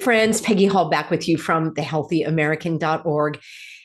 Friends, Peggy Hall back with you from thehealthyamerican.org.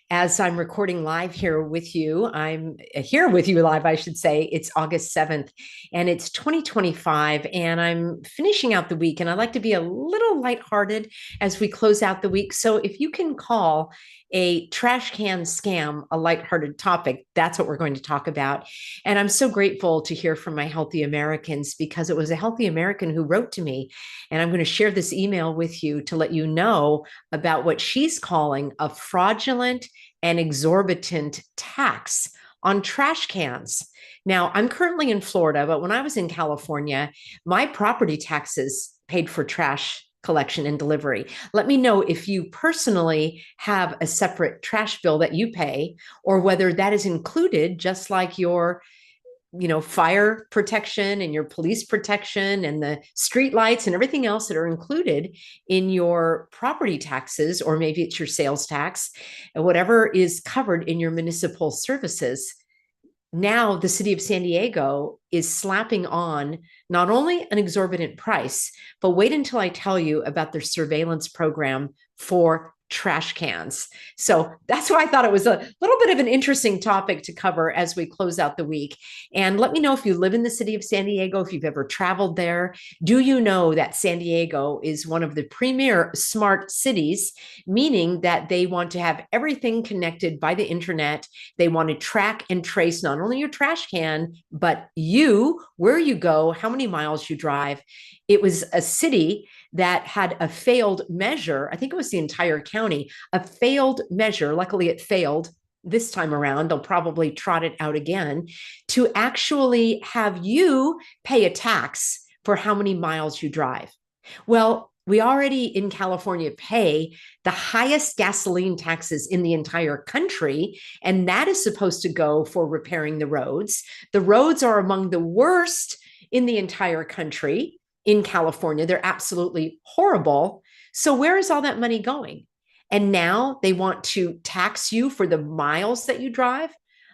As I'm recording live here with you, I'm here with you live, I should say. It's August 7th and it's 2025, and I'm finishing out the week. And I like to be a little lighthearted as we close out the week. So if you can call a trash can scam a lighthearted topic, that's what we're going to talk about. And I'm so grateful to hear from my Healthy Americans, because it was a Healthy American who wrote to me. And I'm going to share this email with you to let you know about what she's calling a fraudulent and exorbitant tax on trash cans. Now, I'm currently in Florida, but when I was in California, my property taxes paid for trash collection and delivery. Let me know if you personally have a separate trash bill that you pay, or whether that is included just like your fire protection and your police protection and the street lights and everything else that are included in your property taxes, or maybe it's your sales tax, and whatever is covered in your municipal services. Now the city of San Diego is slapping on not only an exorbitant price, but wait until I tell you about their surveillance program for trash cans. So that's why I thought it was a little bit of an interesting topic to cover as we close out the week. And let me know if you live in the city of San Diego, if you've ever traveled there. Do you know that San Diego is one of the premier smart cities, meaning that they want to have everything connected by the internet? They want to track and trace not only your trash can, but you, where you go, how many miles you drive. It was a city that had a failed measure. I think it was the entire county, a failed measure. Luckily, it failed this time around. They'll probably trot it out again to actually have you pay a tax for how many miles you drive. Well, we already in California pay the highest gasoline taxes in the entire country, and that is supposed to go for repairing the roads. The roads are among the worst in the entire country. In California, they're absolutely horrible. So where is all that money going? And now they want to tax you for the miles that you drive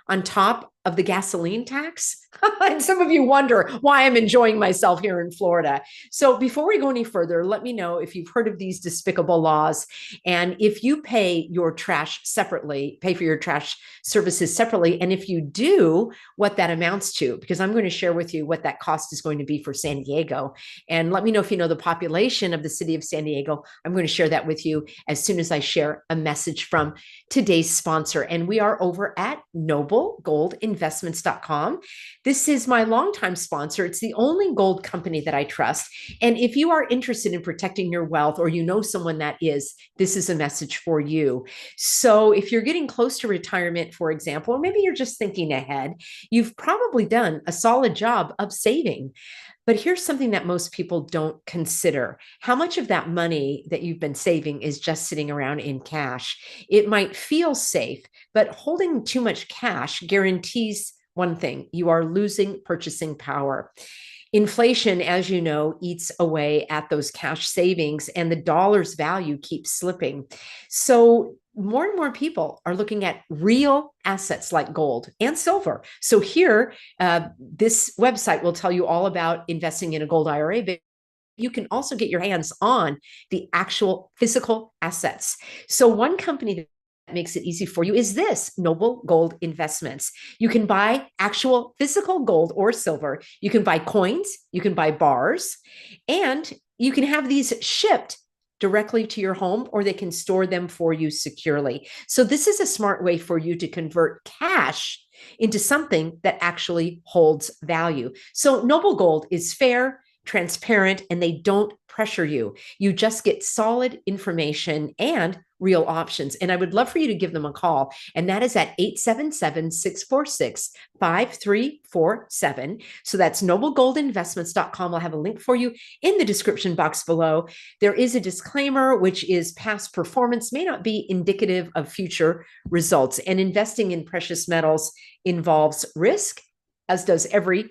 on top of the gasoline tax. And some of you wonder why I'm enjoying myself here in Florida. So before we go any further, let me know if you've heard of these despicable laws, and if you pay your trash separately, pay for your trash services separately. And if you do, what that amounts to, because I'm going to share with you what that cost is going to be for San Diego. And let me know if you know the population of the city of San Diego. I'm going to share that with you as soon as I share a message from today's sponsor. And we are over at noblegoldinvestments.com. This is my longtime sponsor. It's the only gold company that I trust. And if you are interested in protecting your wealth, or you know someone that is, this is a message for you. So if you're getting close to retirement, for example, or maybe you're just thinking ahead, you've probably done a solid job of saving. But here's something that most people don't consider. How much of that money that you've been saving is just sitting around in cash? It might feel safe, but holding too much cash guarantees one thing: you are losing purchasing power. Inflation, as you know, eats away at those cash savings, and the dollar's value keeps slipping. So more and more people are looking at real assets like gold and silver. So here, this website will tell you all about investing in a gold IRA, but you can also get your hands on the actual physical assets. So one company that makes it easy for you is this: Noble Gold Investments. You can buy actual physical gold or silver. You can buy coins, you can buy bars, and you can have these shipped directly to your home, or they can store them for you securely. So this is a smart way for you to convert cash into something that actually holds value. So Noble Gold is fair, transparent, and they don't pressure you. You just get solid information and real options. And I would love for you to give them a call. And that is at 877-646-5347. So that's noblegoldinvestments.com. I'll have a link for you in the description box below. There is a disclaimer, which is past performance may not be indicative of future results. And investing in precious metals involves risk, as does every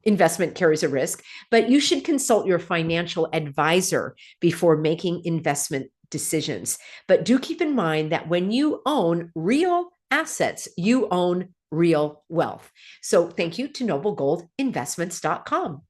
investment carries a risk, but you should consult your financial advisor before making investment decisions. But do keep in mind that when you own real assets, you own real wealth. So thank you to noblegoldinvestments.com.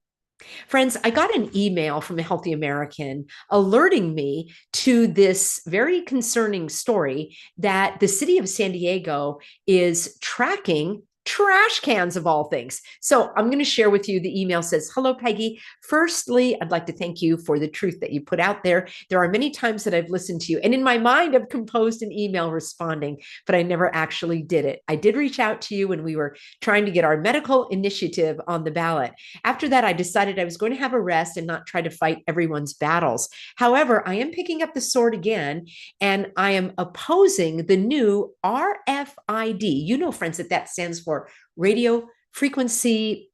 Friends, I got an email from a Healthy American alerting me to this very concerning story that the city of San Diego is tracking trash cans of all things. So I'm going to share with you. The email says, "Hello, Peggy. Firstly, I'd like to thank you for the truth that you put out there. There are many times that I've listened to you, and in my mind, I've composed an email responding, but I never actually did it. I did reach out to you when we were trying to get our medical initiative on the ballot. After that, I decided I was going to have a rest and not try to fight everyone's battles. However, I am picking up the sword again, and I am opposing the new RFID. You know, friends, that stands for radio frequency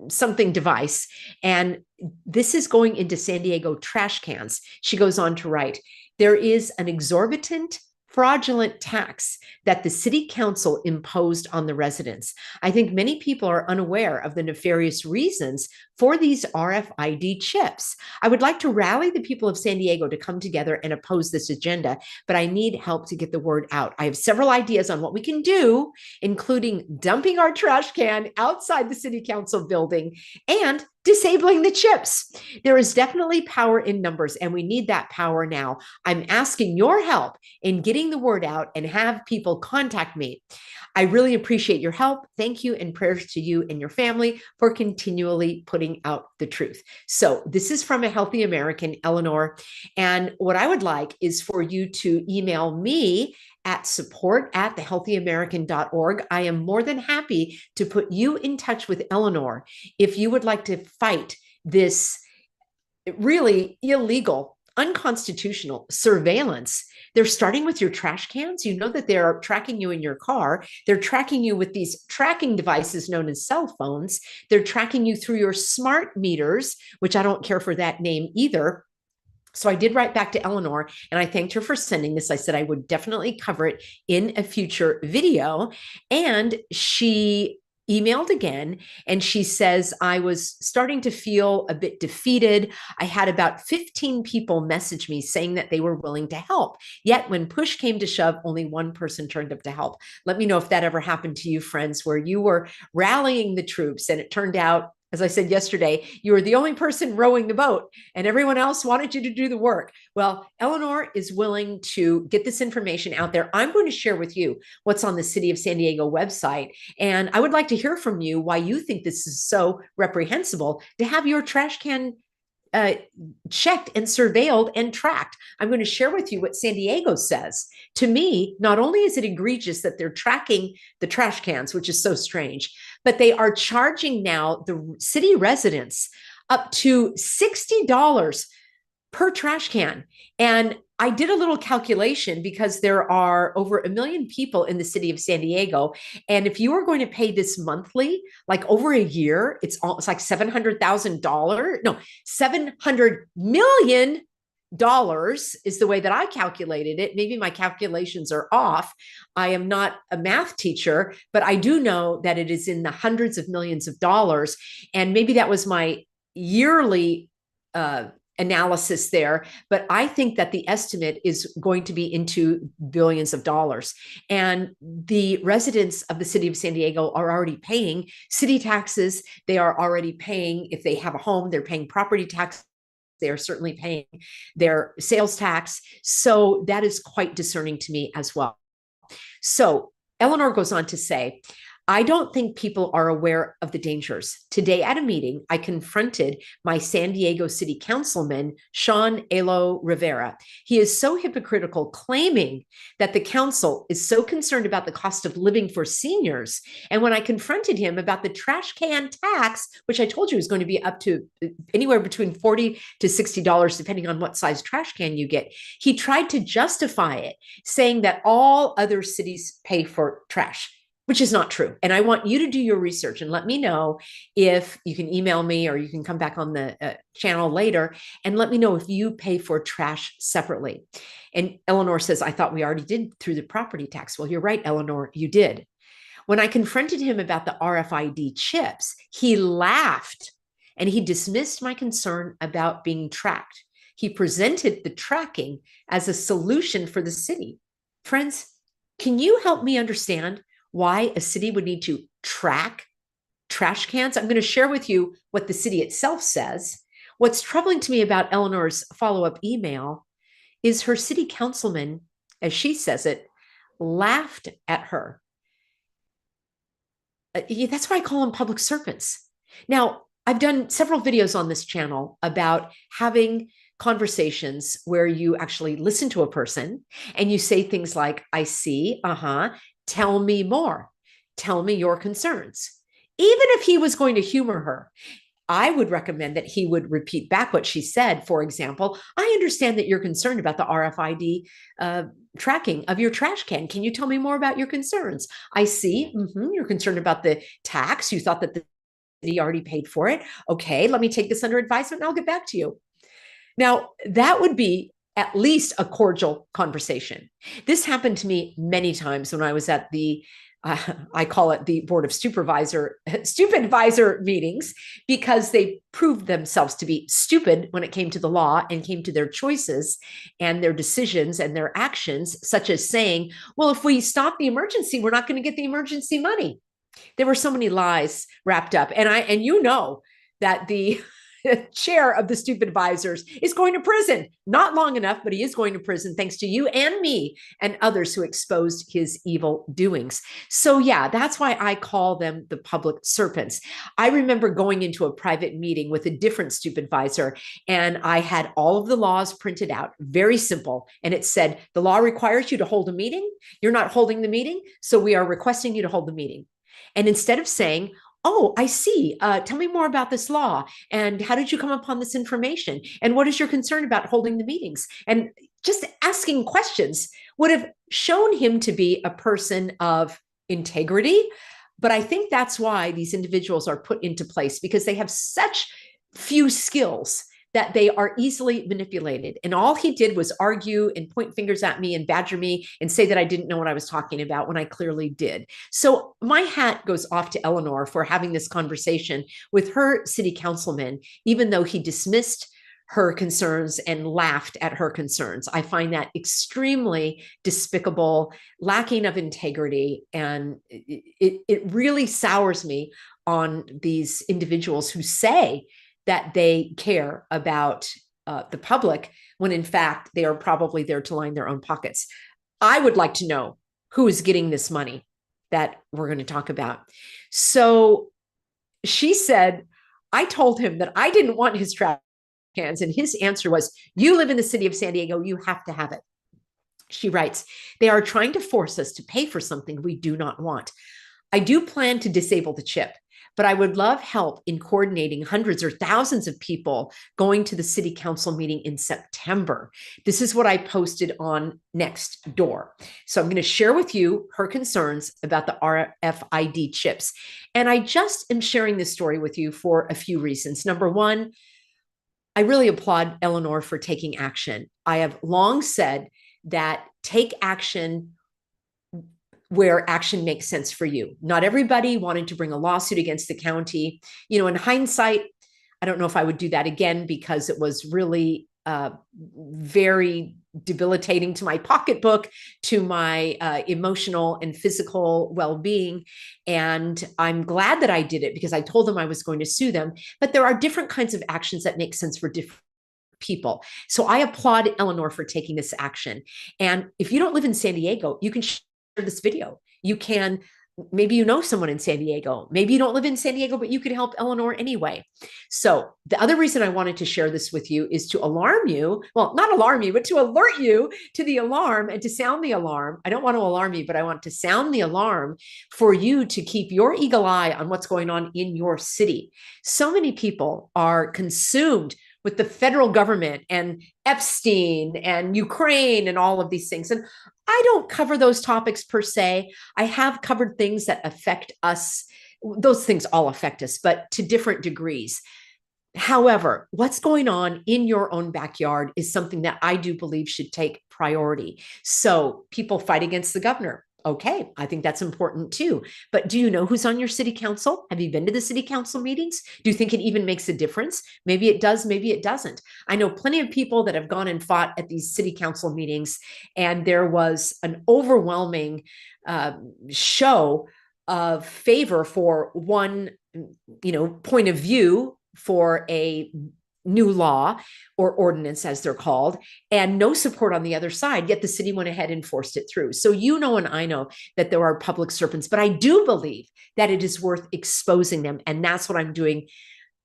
something device. And this is going into San Diego trash cans." She goes on to write, "There is an exorbitant fraudulent tax that the city council imposed on the residents. I think many people are unaware of the nefarious reasons for these RFID chips. I would like to rally the people of San Diego to come together and oppose this agenda, but I need help to get the word out. I have several ideas on what we can do, including dumping our trash can outside the city council building and disabling the chips. There is definitely power in numbers, and we need that power now. I'm asking your help in getting the word out and have people contact me. I really appreciate your help. Thank you, and prayers to you and your family for continually putting out the truth." So this is from a Healthy American, Eleanor. And what I would like is for you to email me at support@thehealthyamerican.org. I am more than happy to put you in touch with Eleanor if you would like to fight this really illegal, unconstitutional surveillance. They're starting with your trash cans. You know that they're tracking you in your car. They're tracking you with these tracking devices known as cell phones. They're tracking you through your smart meters, which I don't care for that name either. So I did write back to Eleanor, and I thanked her for sending this. I said I would definitely cover it in a future video. And she emailed again, and she says, "I was starting to feel a bit defeated. I had about 15 people message me saying that they were willing to help. Yet when push came to shove, only one person turned up to help." Let me know if that ever happened to you, friends, where you were rallying the troops and it turned out, as I said yesterday, you were the only person rowing the boat and everyone else wanted you to do the work. Well, Eleanor is willing to get this information out there. I'm going to share with you what's on the City of San Diego website. And I would like to hear from you why you think this is so reprehensible to have your trash can checked and surveilled and tracked. I'm going to share with you what San Diego says. To me, not only is it egregious that they're tracking the trash cans, which is so strange, but they are charging now the city residents up to $60 per trash can. And I did a little calculation because there are over 1 million people in the city of San Diego. And if you are going to pay this monthly, like over a year, it's like $700,000. No, $700 million is the way that I calculated it. Maybe my calculations are off. I am not a math teacher, but I do know that it is in the hundreds of millions of dollars. And maybe that was my yearly analysis there, but I think that the estimate is going to be into billions of dollars. And the residents of the city of San Diego are already paying city taxes. They are already paying, if they have a home, they're paying property tax. They are certainly paying their sales tax. So that is quite discerning to me as well. So Eleanor goes on to say, "I don't think people are aware of the dangers. Today at a meeting, I confronted my San Diego City Councilman, Sean Elo Rivera. He is so hypocritical, claiming that the council is so concerned about the cost of living for seniors. And when I confronted him about the trash can tax, which I told you is going to be up to anywhere between $40 to $60, depending on what size trash can you get, he tried to justify it, saying that all other cities pay for trash, which is not true. And I want you to do your research and let me know if you can email me or you can come back on the channel later and let me know if you pay for trash separately." And Eleanor says, "I thought we already did through the property tax." Well, you're right, Eleanor, you did. "When I confronted him about the RFID chips, he laughed and he dismissed my concern about being tracked. He presented the tracking as a solution for the city." Friends, can you help me understand why a city would need to track trash cans. I'm going to share with you what the city itself says. What's troubling to me about Eleanor's follow-up email is her city councilman, as she says it, laughed at her. That's why I call them public servants. Now, I've done several videos on this channel about having conversations where you actually listen to a person and you say things like, I see, tell me more, tell me your concerns. Even if he was going to humor her, I would recommend that he would repeat back what she said. For example, I understand that you're concerned about the RFID tracking of your trash can. Can you tell me more about your concerns? I see. You're concerned about the tax. You thought that the city already paid for it. Okay, let me take this under advisement and I'll get back to you. Now, that would be at least a cordial conversation. This happened to me many times when I was at the I call it the board of stupid advisor meetings, because they proved themselves to be stupid when it came to the law and came to their choices and their decisions and their actions, such as saying, well, if we stop the emergency, we're not going to get the emergency money. There were so many lies wrapped up. And you know that the chair of the stupid advisors is going to prison. Not long enough, but he is going to prison thanks to you and me and others who exposed his evil doings. So yeah, that's why I call them the public serpents. I remember going into a private meeting with a different stupid advisor, and I had all of the laws printed out, very simple. And it said, the law requires you to hold a meeting. You're not holding the meeting, so we are requesting you to hold the meeting. And instead of saying, oh, I see. Tell me more about this law. And how did you come upon this information? And what is your concern about holding the meetings? And just asking questions would have shown him to be a person of integrity. But I think that's why these individuals are put into place, because they have such few skills that they are easily manipulated. And all he did was argue and point fingers at me and badger me and say that I didn't know what I was talking about when I clearly did. So my hat goes off to Eleanor for having this conversation with her city councilman, even though he dismissed her concerns and laughed at her concerns. I find that extremely despicable, lacking of integrity, and it really sours me on these individuals who say that they care about the public, when in fact they are probably there to line their own pockets. I would like to know who is getting this money that we're going to talk about. So she said, I told him that I didn't want his trash cans, and his answer was, you live in the city of San Diego, you have to have it. She writes, they are trying to force us to pay for something we do not want. I do plan to disable the chip, but I would love help in coordinating hundreds or thousands of people going to the city council meeting in September. This is what I posted on Nextdoor. So I'm going to share with you her concerns about the RFID chips. And I just am sharing this story with you for a few reasons. Number one, I really applaud Eleanor for taking action. I have long said that take action where action makes sense for you. Not everybody wanted to bring a lawsuit against the county. You know, in hindsight, I don't know if I would do that again, because it was really very debilitating to my pocketbook, to my emotional and physical well-being. And I'm glad that I did it, because I told them I was going to sue them. But there are different kinds of actions that make sense for different people. So I applaud Eleanor for taking this action. And if you don't live in San Diego, you can share this video. You can, maybe you know someone in San Diego. Maybe you don't live in San Diego, but you can help Eleanor anyway. So the other reason I wanted to share this with you is to alarm you. Well, not alarm you, but to alert you to the alarm and to sound the alarm. I don't want to alarm you, but I want to sound the alarm for you to keep your eagle eye on what's going on in your city. So many people are consumed with the federal government and Epstein and Ukraine and all of these things. And I don't cover those topics per se. I have covered things that affect us. Those things all affect us, but to different degrees. However, what's going on in your own backyard is something that I do believe should take priority. So people fight against the governor. Okay, I think that's important too. But do you know who's on your city council? Have you been to the city council meetings? Do you think it even makes a difference? Maybe it does, maybe it doesn't. I know plenty of people that have gone and fought at these city council meetings, and there was an overwhelming show of favor for one point of view for a new law or ordinance, as they're called, and no support on the other side, yet the city went ahead and forced it through. So and I know that there are public serpents, but I do believe that it is worth exposing them, and that's what I'm doing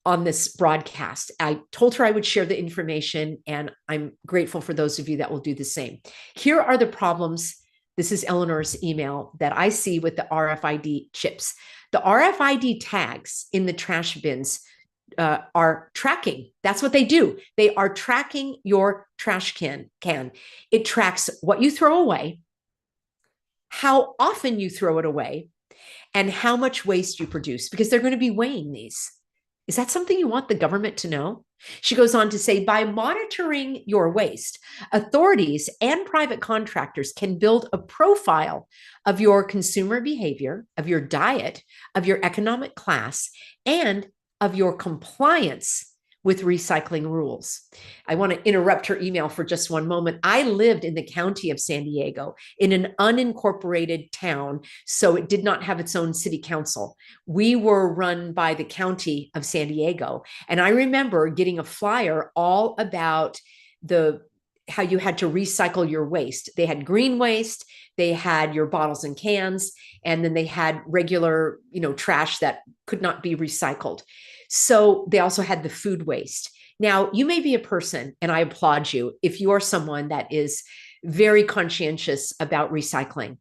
on this broadcast. I told her I would share the information, and I'm grateful for those of you that will do the same. Here are the problems. This is Eleanor's email that I see with the RFID chips. The RFID tags in the trash bins are tracking. That's what they do. They are tracking your trash can. It tracks what you throw away, how often you throw it away, and how much waste you produce, because they're going to be weighing these. Is that something you want the government to know? She goes on to say, by monitoring your waste, authorities and private contractors can build a profile of your consumer behavior, of your diet, of your economic class, and of your compliance with recycling rules. I want to interrupt her email for just one moment. I lived in the county of San Diego in an unincorporated town, so it did not have its own city council. We were run by the county of San Diego. And I remember getting a flyer all about how you had to recycle your waste. They had green waste, they had your bottles and cans, and then they had regular, trash that could not be recycled. So they also had the food waste. Now, you may be a person, and I applaud you, if you are someone that is very conscientious about recycling.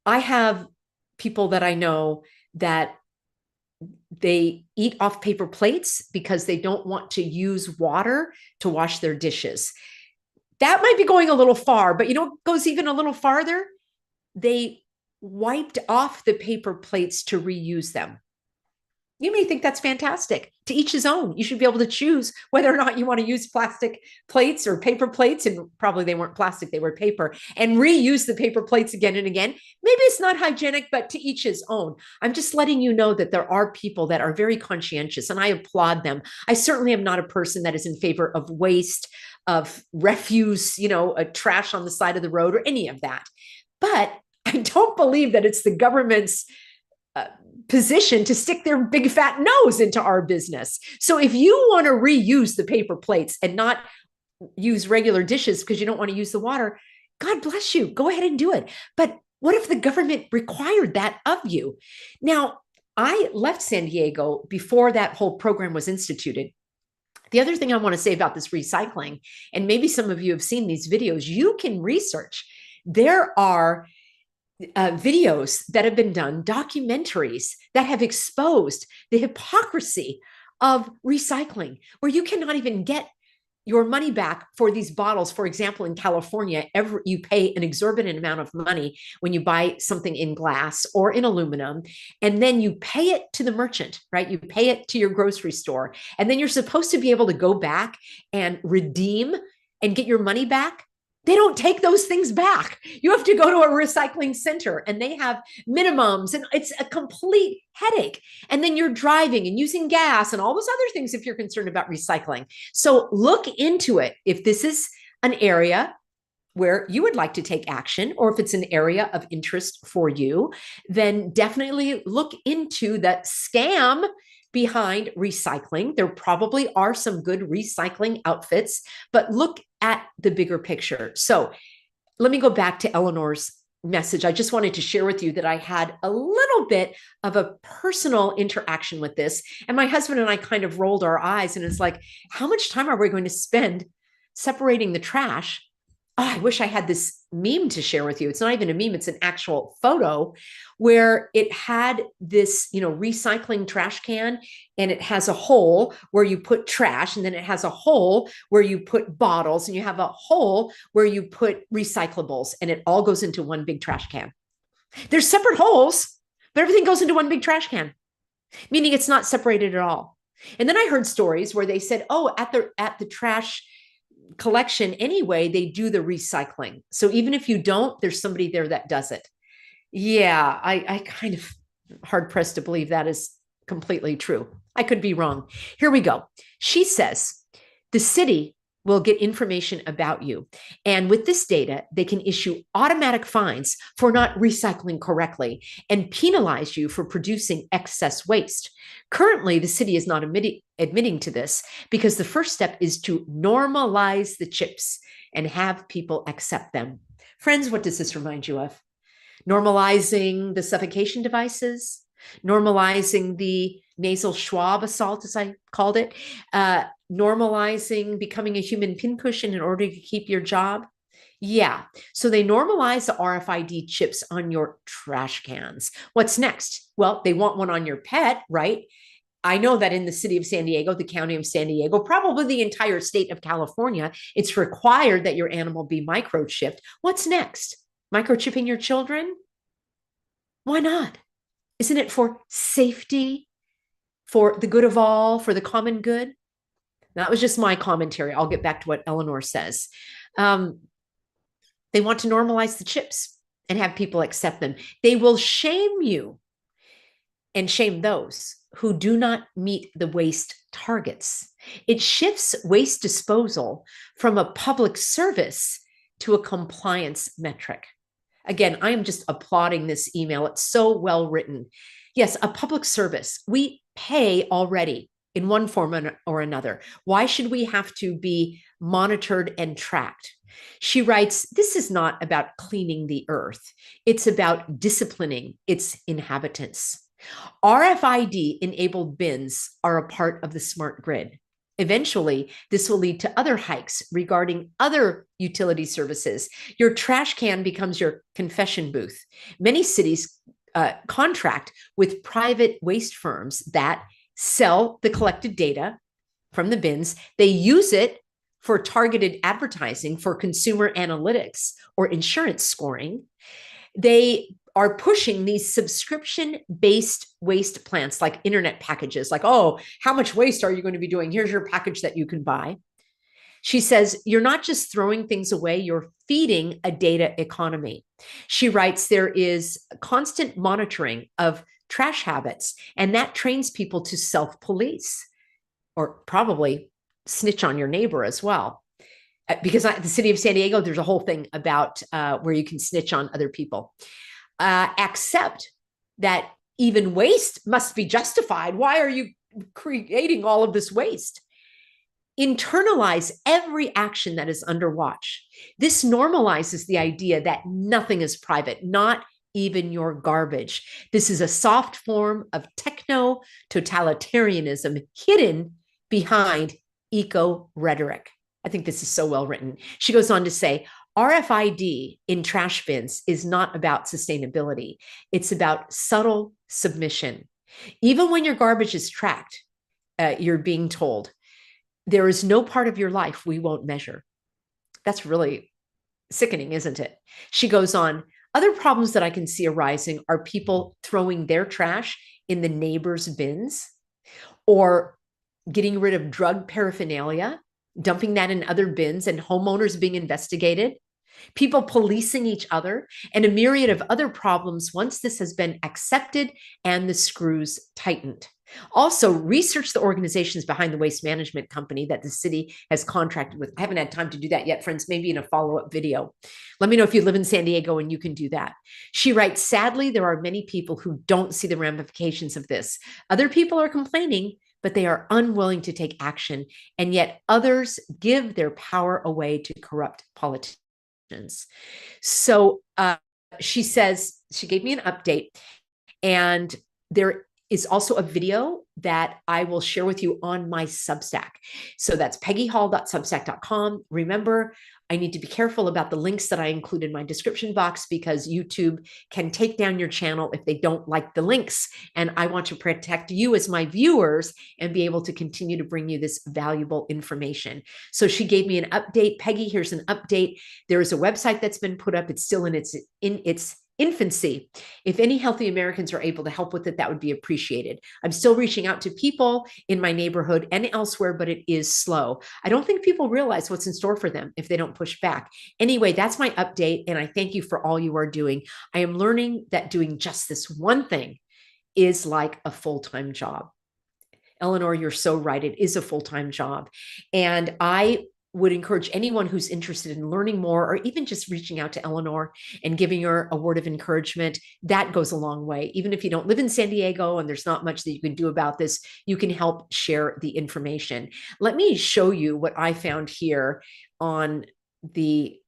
I have people that I know that they eat off paper plates because they don't want to use water to wash their dishes. That might be going a little far, but what goes even a little farther? They wiped off the paper plates to reuse them. You may think that's fantastic. To each his own. You should be able to choose whether or not you want to use plastic plates or paper plates, and probably they weren't plastic, they were paper, and reuse the paper plates again and again. Maybe it's not hygienic, but to each his own. I'm just letting you know that there are people that are very conscientious, and I applaud them. I certainly am not a person that is in favor of waste, of refuse, a trash on the side of the road or any of that. But I don't believe that it's the government's position to stick their big fat nose into our business. So if you want to reuse the paper plates and not use regular dishes because you don't want to use the water, God bless you. Go ahead and do it. But what if the government required that of you? Now, I left San Diego before that whole program was instituted. The other thing I want to say about this recycling, and maybe some of you have seen these videos, you can research. There are videos that have been done, documentaries that have exposed the hypocrisy of recycling, where you cannot even get your money back for these bottles. For example, in California, you pay an exorbitant amount of money when you buy something in glass or in aluminum, and then you pay it to the merchant, right? You pay it to your grocery store, and then you're supposed to be able to go back and redeem and get your money back. They don't take those things back. You have to go to a recycling center, and they have minimums, and it's a complete headache. And then you're driving and using gas and all those other things if you're concerned about recycling. So look into it. If this is an area where you would like to take action, or if it's an area of interest for you, then definitely look into that scam behind recycling. There probably are some good recycling outfits, but look at the bigger picture. So let me go back to Eleanor's message. I just wanted to share with you that I had a little bit of a personal interaction with this. And my husband and I kind of rolled our eyes, and it's like, how much time are we going to spend separating the trash? Oh, I wish I had this meme to share with you. It's not even a meme, it's an actual photo where it had this, recycling trash can, and it has a hole where you put trash, and then it has a hole where you put bottles, and you have a hole where you put recyclables, and it all goes into one big trash can. There's separate holes, but everything goes into one big trash can, meaning it's not separated at all. And then I heard stories where they said, oh, at the trash collection anyway, they do the recycling. So even if you don't, there's somebody there that does it. Yeah, I kind of hard pressed to believe that is completely true. I could be wrong. Here we go. She says, the city will get information about you. And with this data, they can issue automatic fines for not recycling correctly and penalize you for producing excess waste. Currently, the city is not admitting to this because the first step is to normalize the chips and have people accept them. Friends, what does this remind you of? Normalizing the suffocation devices, normalizing the nasal swab assault, as I called it, normalizing becoming a human pincushion in order to keep your job. Yeah, so they normalize the RFID chips on your trash cans. What's next? Well, they want one on your pet, right? I know that in the city of San Diego, the county of San Diego, probably the entire state of California, it's required that your animal be microchipped. What's next? Microchipping your children? Why not? Isn't it for safety, for the good of all, for the common good? That was just my commentary. I'll get back to what Eleanor says. They want to normalize the chips and have people accept them. They will shame you and shame those who do not meet the waste targets. It shifts waste disposal from a public service to a compliance metric. Again, I am just applauding this email. It's so well written. Yes, a public service. We pay already in one form or another. Why should we have to be monitored and tracked? She writes, this is not about cleaning the earth. It's about disciplining its inhabitants. RFID-enabled bins are a part of the smart grid. Eventually, this will lead to other hikes regarding other utility services. Your trash can becomes your confession booth. Many cities contract with private waste firms that sell the collected data from the bins. They use it for targeted advertising, for consumer analytics or insurance scoring. They are pushing these subscription-based waste plans like internet packages, like, oh, how much waste are you going to be doing? Here's your package that you can buy. She says, you're not just throwing things away, you're feeding a data economy. She writes, there is constant monitoring of trash habits, and that trains people to self-police or probably snitch on your neighbor as well. Because at the city of San Diego, there's a whole thing about where you can snitch on other people. Accept that even waste must be justified. Why are you creating all of this waste? Internalize every action that is under watch. This normalizes the idea that nothing is private, not even your garbage. This is a soft form of techno-totalitarianism hidden behind eco-rhetoric. I think this is so well written. She goes on to say, RFID in trash bins is not about sustainability. It's about subtle submission. Even when your garbage is tracked, you're being told, there is no part of your life we won't measure. That's really sickening, isn't it? She goes on, other problems that I can see arising are people throwing their trash in the neighbor's bins or getting rid of drug paraphernalia, dumping that in other bins, and homeowners being investigated, people policing each other, and a myriad of other problems once this has been accepted and the screws tightened. Also, research the organizations behind the waste management company that the city has contracted with. I haven't had time to do that yet, friends, maybe in a follow-up video. Let me know if you live in San Diego and you can do that. She writes, sadly, there are many people who don't see the ramifications of this. Other people are complaining, but they are unwilling to take action, and yet others give their power away to corrupt politicians. So she says, she gave me an update, and there is also a video that I will share with you on my Substack. So that's peggyhall.substack.com. Remember, I need to be careful about the links that I include in my description box because YouTube can take down your channel if they don't like the links. And I want to protect you as my viewers and be able to continue to bring you this valuable information. So she gave me an update. Peggy, here's an update. There is a website that's been put up. It's still in its infancy. If any healthy Americans are able to help with it, that would be appreciated. I'm still reaching out to people in my neighborhood and elsewhere, but it is slow. I don't think people realize what's in store for them if they don't push back. Anyway, that's my update, and I thank you for all you are doing. I am learning that doing just this one thing is like a full-time job. Eleanor, you're so right. It is a full-time job. And I would encourage anyone who's interested in learning more, or even just reaching out to Eleanor and giving her a word of encouragement. That goes a long way. Even if you don't live in San Diego and there's not much that you can do about this, you can help share the information. Let me show you what I found here on the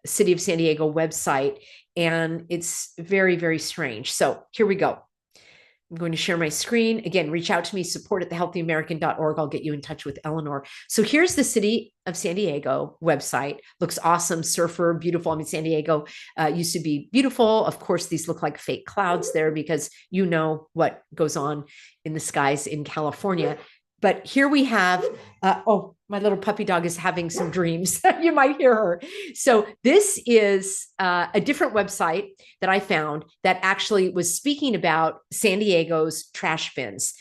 City of San Diego website. And it's very, very strange. So here we go. I'm going to share my screen. Again, reach out to me, support at thehealthyamerican.org. I'll get you in touch with Eleanor. So here's the City of San Diego website. Looks awesome, surfer, beautiful. I mean, San Diego used to be beautiful. Of course, these look like fake clouds there because you know what goes on in the skies in California. But here we have, oh, my little puppy dog is having some dreams. You might hear her. So this is a different website that I found that actually was speaking about San Diego's trash bins.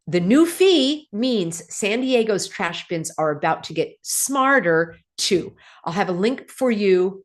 The new fee means San Diego's trash bins are about to get smarter too. I'll have a link for you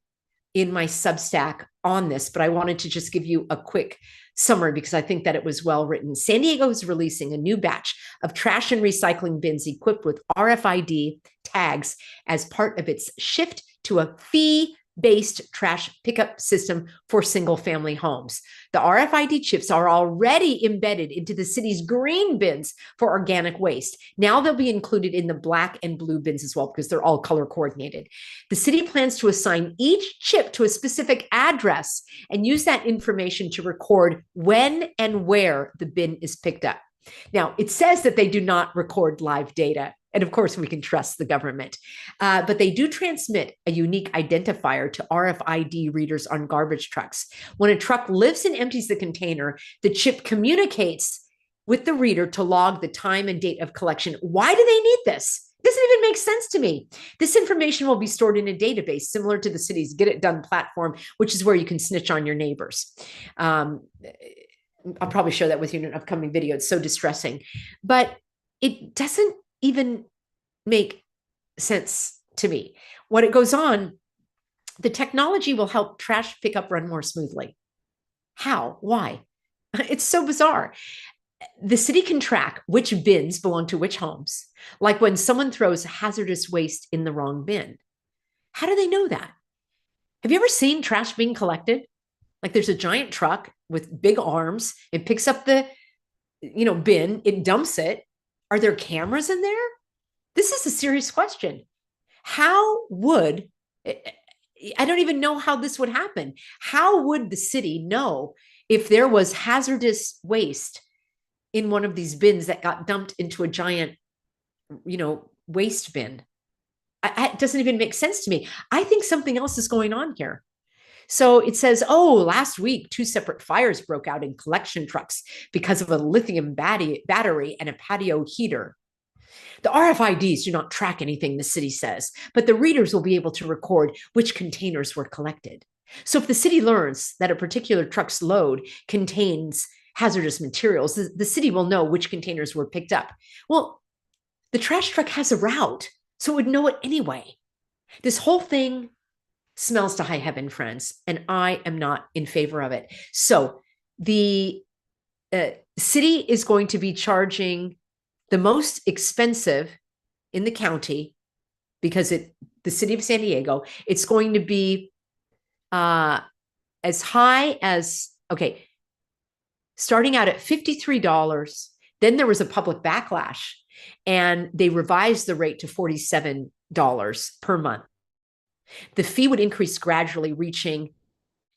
in my Substack on this, but I wanted to just give you a quick summary because I think that it was well written. San Diego is releasing a new batch of trash and recycling bins equipped with RFID tags as part of its shift to a fee-based trash pickup system for single-family homes. The RFID chips are already embedded into the city's green bins for organic waste. Now they'll be included in the black and blue bins as well because they're all color coordinated. The city plans to assign each chip to a specific address and use that information to record when and where the bin is picked up. Now, it says that they do not record live data. And of course, we can trust the government. But they do transmit a unique identifier to RFID readers on garbage trucks. When a truck lifts and empties the container, the chip communicates with the reader to log the time and date of collection. Why do they need this? It doesn't even make sense to me. This information will be stored in a database similar to the city's Get It Done platform, which is where you can snitch on your neighbors. I'll probably share that with you in an upcoming video. It's so distressing. But it doesn't even make sense to me. When it goes on, the technology will help trash pickup run more smoothly. How? Why? It's so bizarre. The city can track which bins belong to which homes, like when someone throws hazardous waste in the wrong bin. How do they know that? Have you ever seen trash being collected? Like there's a giant truck with big arms. It picks up the, bin, it dumps it. Are there cameras in there? This is a serious question. How would, I don't even know how this would happen. How would the city know if there was hazardous waste in one of these bins that got dumped into a giant, waste bin? It doesn't even make sense to me. I think something else is going on here. So it says, last week, 2 separate fires broke out in collection trucks because of a lithium battery and a patio heater. The RFIDs do not track anything, the city says, but the readers will be able to record which containers were collected. So if the city learns that a particular truck's load contains hazardous materials, the city will know which containers were picked up. Well, the trash truck has a route, so it would know it anyway. This whole thing smells to high heaven, friends, and I am not in favor of it. So the city is going to be charging the most expensive in the county because the city of San Diego, it's going to be as high as, starting out at $53. Then there was a public backlash and they revised the rate to $47 per month. The fee would increase gradually, reaching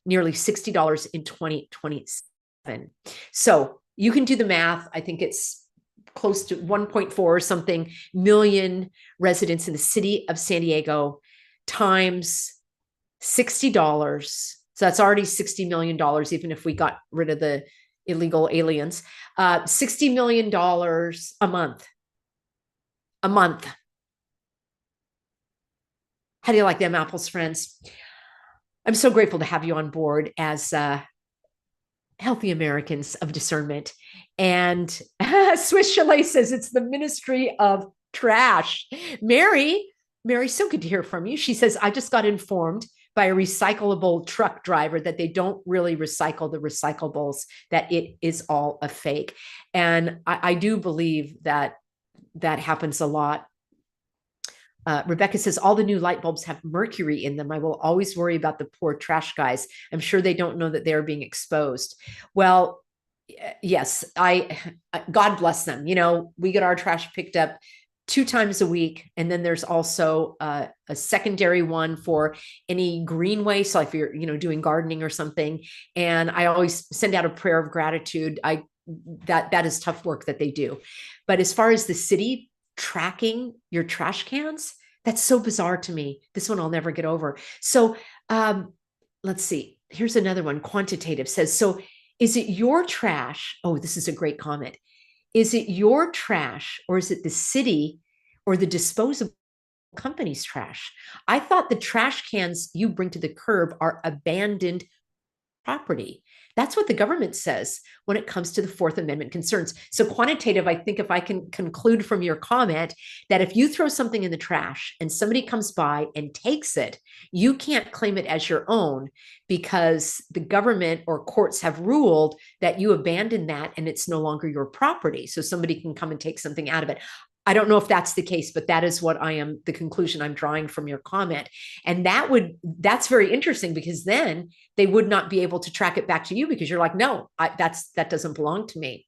nearly $60 in 2027. So you can do the math. I think it's close to 1.4 or something million residents in the city of San Diego times $60. So that's already $60 million, even if we got rid of the illegal aliens. $60 million a month. A month. How do you like them apples, friends? I'm so grateful to have you on board as healthy Americans of discernment. And Swiss Chalet says it's the ministry of trash. Mary, so good to hear from you. She says, I just got informed by a recyclable truck driver that they don't really recycle the recyclables, that it is all a fake. And I do believe that happens a lot. Rebecca says, all the new light bulbs have mercury in them. I will always worry about the poor trash guys. I'm sure they don't know that they are being exposed. Well, yes, God bless them. We get our trash picked up 2 times a week. And then there's also a secondary one for any green waste. So if you're, doing gardening or something. And I always send out a prayer of gratitude. That is tough work that they do. But as far as the city tracking your trash cans, that's so bizarre to me. This one I'll never get over. So let's see. Here's another one. Quantitative says, so is it your trash? Oh, this is a great comment. Is it your trash, or is it the city or the disposable company's trash? I thought the trash cans you bring to the curb are abandoned property. That's what the government says when it comes to the Fourth Amendment concerns. So quantitative, I think if I can conclude from your comment that if you throw something in the trash and somebody comes by and takes it, you can't claim it as your own because the government or courts have ruled that you abandon that and it's no longer your property. So somebody can come and take something out of it. I don't know if that's the case, but that is what the conclusion I'm drawing from your comment. And that's very interesting because then they would not be able to track it back to you because you're like, no, that doesn't belong to me.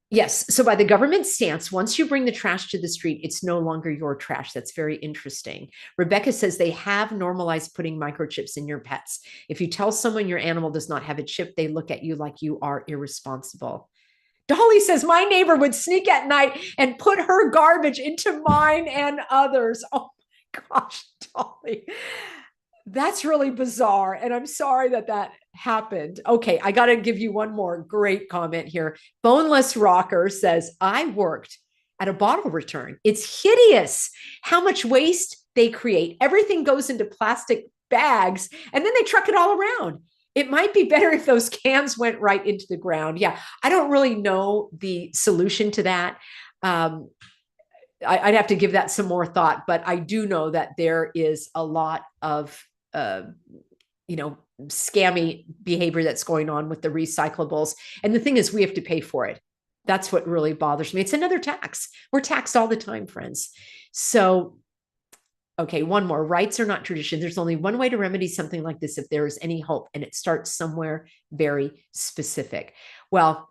Yes. So by the government stance, once you bring the trash to the street, it's no longer your trash. That's very interesting. Rebecca says they have normalized putting microchips in your pets. If you tell someone your animal does not have a chip, they look at you like you are irresponsible. Dolly says, my neighbor would sneak at night and put her garbage into mine and others. Oh my gosh, Dolly. That's really bizarre. And I'm sorry that happened. Okay, I got to give you one more great comment here. Boneless Rocker says, I worked at a bottle return. It's hideous how much waste they create. Everything goes into plastic bags and then they truck it all around. It might be better if those cans went right into the ground. Yeah, I don't really know the solution to that. I'd have to give that some more thought, but I do know that there is a lot of, scammy behavior that's going on with the recyclables. And the thing is, we have to pay for it. That's what really bothers me. It's another tax. We're taxed all the time, friends. So okay, one more. Rights are not tradition. There's only one way to remedy something like this if there is any hope, and it starts somewhere very specific. Well,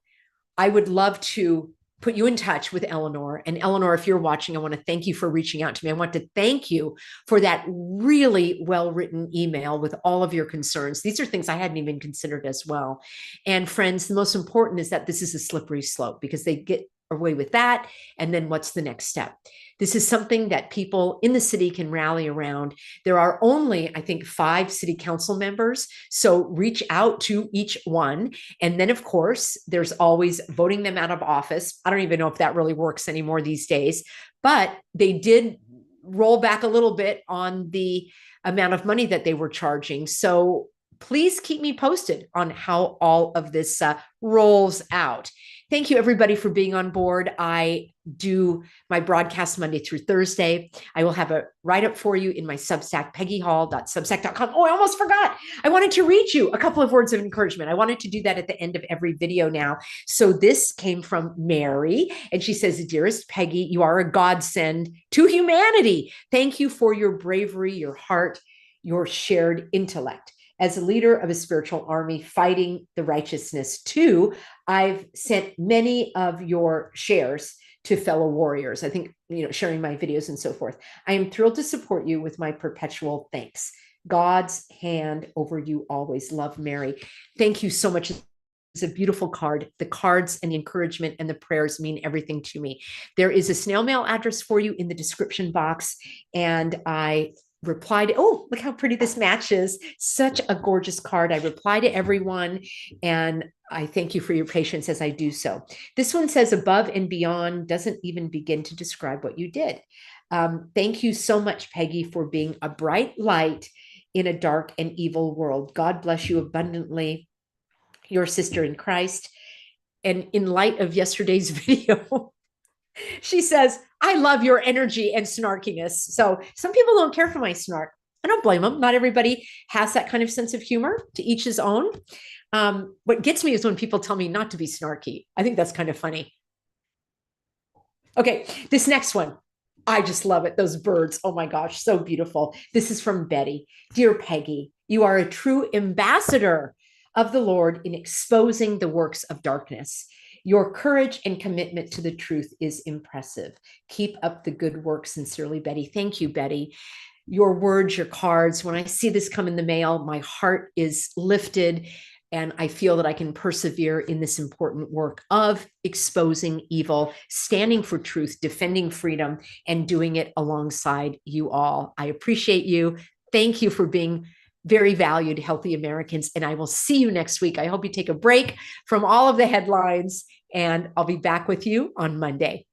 I would love to put you in touch with Eleanor. And Eleanor, if you're watching, I want to thank you for reaching out to me. I want to thank you for that really well-written email with all of your concerns. These are things I hadn't even considered as well. And friends, the most important is that this is a slippery slope because they get away with that. And then what's the next step? This is something that people in the city can rally around. There are only, I think, 5 city council members. So reach out to each one. And then, of course, there's always voting them out of office. I don't even know if that really works anymore these days, but they did roll back a little bit on the amount of money that they were charging. So please keep me posted on how all of this rolls out. Thank you, everybody, for being on board. I do my broadcast Monday through Thursday. I will have a write-up for you in my Substack, peggyhall.substack.com. Oh, I almost forgot. I wanted to read you a couple of words of encouragement. I wanted to do that at the end of every video now. So this came from Mary, and she says, dearest Peggy, you are a godsend to humanity. Thank you for your bravery, your heart, your shared intellect. As a leader of a spiritual army fighting the righteousness too, I've sent many of your shares to fellow warriors. I think, sharing my videos and so forth. I am thrilled to support you with my perpetual thanks. God's hand over you always. Love, Mary. Thank you so much. It's a beautiful card. The cards and the encouragement and the prayers mean everything to me. There is a snail mail address for you in the description box. And I replied, oh, look how pretty this matches. Such a gorgeous card. I reply to everyone, and I thank you for your patience as I do so. This one says, above and beyond doesn't even begin to describe what you did. Thank you so much, Peggy, for being a bright light in a dark and evil world. God bless you abundantly, your sister in Christ. And in light of yesterday's video, she says, I love your energy and snarkiness. So some people don't care for my snark. I don't blame them. Not everybody has that kind of sense of humor, to each his own. What gets me is when people tell me not to be snarky. I think that's kind of funny. Okay, this next one. I just love it. Those birds. Oh my gosh, so beautiful. This is from Betty. Dear Peggy, you are a true ambassador of the Lord in exposing the works of darkness. Your courage and commitment to the truth is impressive. Keep up the good work. Sincerely, Betty. Thank you, Betty. Your words, your cards, when I see this come in the mail, my heart is lifted and I feel that I can persevere in this important work of exposing evil, standing for truth, defending freedom, and doing it alongside you all. I appreciate you. Thank you for being very valued, healthy Americans. And I will see you next week. I hope you take a break from all of the headlines, and I'll be back with you on Monday.